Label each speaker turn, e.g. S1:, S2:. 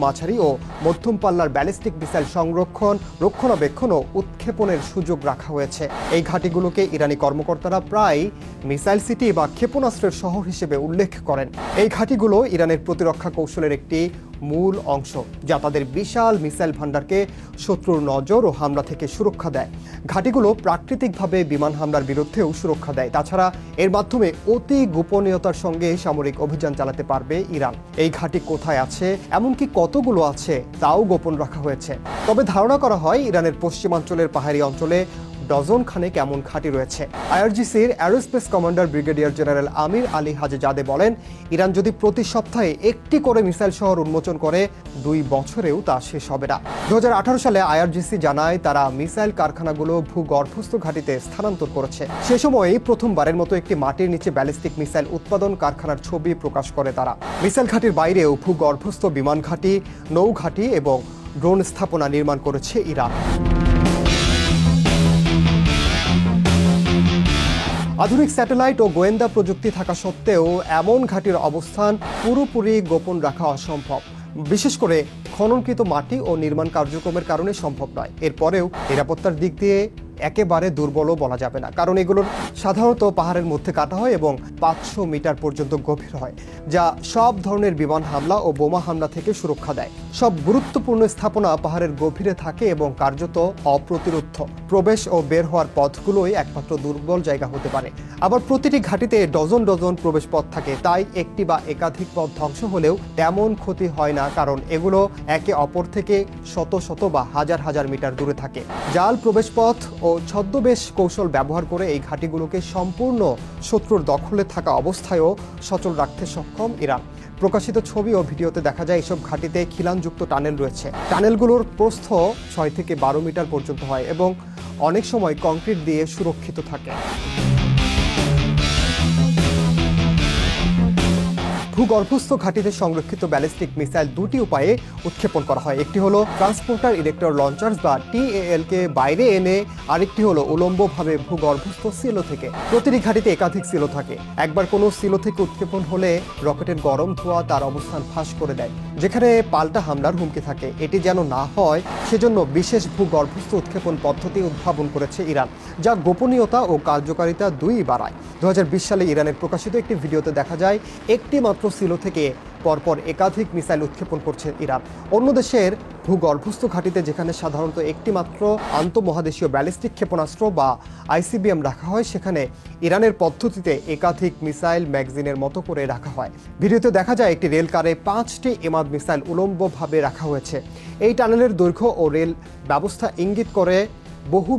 S1: মাঝারি ও মধ্যম পাল্লার ব্যালিস্টিক মিসাইল সংরক্ষণ, রক্ষণাবেক্ষণ ও উৎক্ষেপণের সুযোগ রাখা হয়েছে। এই ঘাঁটিগুলোকে ইরানি কর্মকর্তারা প্রায় মিসাইল সিটি বা ক্ষেপণাস্ত্রের শহর হিসেবে উল্লেখ করেন। এই ঘাঁটিগুলো ইরানের প্রতিরক্ষা কৌশলের একটি মূল অংশ, যা তাদের বিশাল মিসাইল ভান্ডারকে শত্রুর নজর ও হামলা থেকে সুরক্ষা দেয়। ঘাঁটিগুলো প্রাকৃতিকভাবে বিমান হামলার বিরুদ্ধেও সুরক্ষা দেয়। তাছাড়া এর মাধ্যমে অতি গোপনীয়তার সঙ্গে সামরিক অভিযান চালাতে পারবে ইরান। এই ঘাঁটি কোথায় আছে, এমনকি কতগুলো আছে, তাও গোপন রাখা হয়েছে। তবে ধারণা করা হয় ইরানের পশ্চিমাঞ্চলের পাহাড়ি অঞ্চলে ডজন খানেক এমন ঘাঁটি রয়েছে। আইআরজিসির অ্যারোস্পেস কমান্ডার ব্রিগেডিয়ার জেনারেল আমির আলী হাজেজাদে বলেন, ইরান যদি প্রতি সপ্তাহে একটি করে মিসাইল শহর উন্মোচন করে 2 বছরেও তা শেষ হবে না। 2018 সালে আইআরজিসি জানায় তারা মিসাইল কারখানাগুলো ভূগর্ভস্থ ঘাঁটিতে স্থানান্তর করেছে। সে সময়ই প্রথমবারের মতো একটি মাটির নিচে ব্যালিস্টিক মিসাইল উৎপাদন কারখানার ছবি প্রকাশ করে তারা। মিসাইল ঘাঁটির বাইরেও ভূগর্ভস্থ বিমান ঘাঁটি, নৌ ঘাঁটি এবং ড্রোন স্থাপনা নির্মাণ করেছে ইরান। আধুনিক স্যাটেলাইট ও গোয়েন্দা প্রযুক্তি থাকা সত্ত্বেও এমন ঘাঁটির অবস্থান পুরোপুরি গোপন রাখা অসম্ভব। বিশেষ করে খননকৃত মাটি ও নির্মাণ কার্যক্রমের কারণে সম্ভব নয়। এরপরেও নিরাপত্তার দিক দিয়ে একেবারে দুর্বলও বলা যাবে না, কারণ এগুলোর সাধারণত পাহাড়ের মধ্যে কাটা হয় এবং 500 মিটার পর্যন্ত গভীর হয়, যা সব ধরনের বিমান হামলা ও বোমা হামলা থেকে সুরক্ষা দেয়। সব গুরুত্বপূর্ণ স্থাপনা পাহাড়ের গভীরে থাকে এবং কার্যত অপ্রতিরোধ্য। প্রবেশ ও বের হওয়ার পথগুলোই একমাত্র দুর্বল জায়গা হতে পারে। আবার প্রতিটি ঘাঁটিতে ডজন ডজন প্রবেশ পথ থাকে, তাই একটি বা একাধিক পথ ধ্বংস হলেও তেমন ক্ষতি হয় না, কারণ এগুলো একে অপর থেকে শত শত বা হাজার হাজার মিটার দূরে থাকে। জাল প্রবেশপথ ও ছদ্মবেশ কৌশল ব্যবহার করে এই ঘাঁটিগুলোকে সম্পূর্ণ শত্রুর দখলে থাকা অবস্থায়ও সচল রাখতে সক্ষম ইরান। প্রকাশিত ছবি ও ভিডিওতে দেখা যায় এসব ঘাঁটিতে খিলানযুক্ত টানেল রয়েছে। টানেলগুলোর প্রস্থ 6 থেকে 12 মিটার পর্যন্ত হয় এবং অনেক সময় কংক্রিট দিয়ে সুরক্ষিত থাকে। ভূগর্ভস্থ ঘাঁটিতে সংরক্ষিত ব্যালিস্টিক মিসাইল 2টি উপায়ে উৎক্ষেপণ করা হয়। একটি হলো ট্রান্সপোর্টার ইরেক্টর লঞ্চার্স বা TAL কে বাইরে এনে, আরেকটি হলো উলম্বভাবে ভূগর্ভস্থ সিলো থেকে। প্রতিটি ঘাঁটিতে একাধিক সিলো থাকে। একবার কোনো সিলো থেকে উৎক্ষেপণ হলে রকেটের গরম ধোঁয়া তার অবস্থান ফাঁস করে দেয়, যেখানে পাল্টা হামলার হুমকি থাকে। এটি যেন না হয় সেজন্য বিশেষ ভূগর্ভস্থ উৎক্ষেপণ পদ্ধতি উদ্ভাবন করেছে ইরান, যা গোপনীয়তা ও কার্যকারিতা দুইই বাড়ায়। 2020 সালে ইরানের প্রকাশিত একটি ভিডিওতে দেখা যায় একটি মাত্র সিলো থেকে পরপর একাধিক মিসাইল উৎক্ষেপণ করছে ইরান। অন্য দেশের ভূগর্ভস্থ ঘাঁটিতে যেখানে সাধারণত একটি মাত্র আন্তঃমহাদেশীয় ব্যালিস্টিক ক্ষেপণাস্ত্র বা ICBM রাখা হয়, সেখানে ইরানের পদ্ধতিতে একাধিক মিসাইল ম্যাগাজিনের মতো করে রাখা হয়। ভিডিওতে দেখা যায় একটি রেল কারে 5টি এমাদ মিসাইল উলম্বভাবে রাখা হয়েছে। এই টানেলের দৈর্ঘ্য ও রেল ব্যবস্থা ইঙ্গিত করে বহু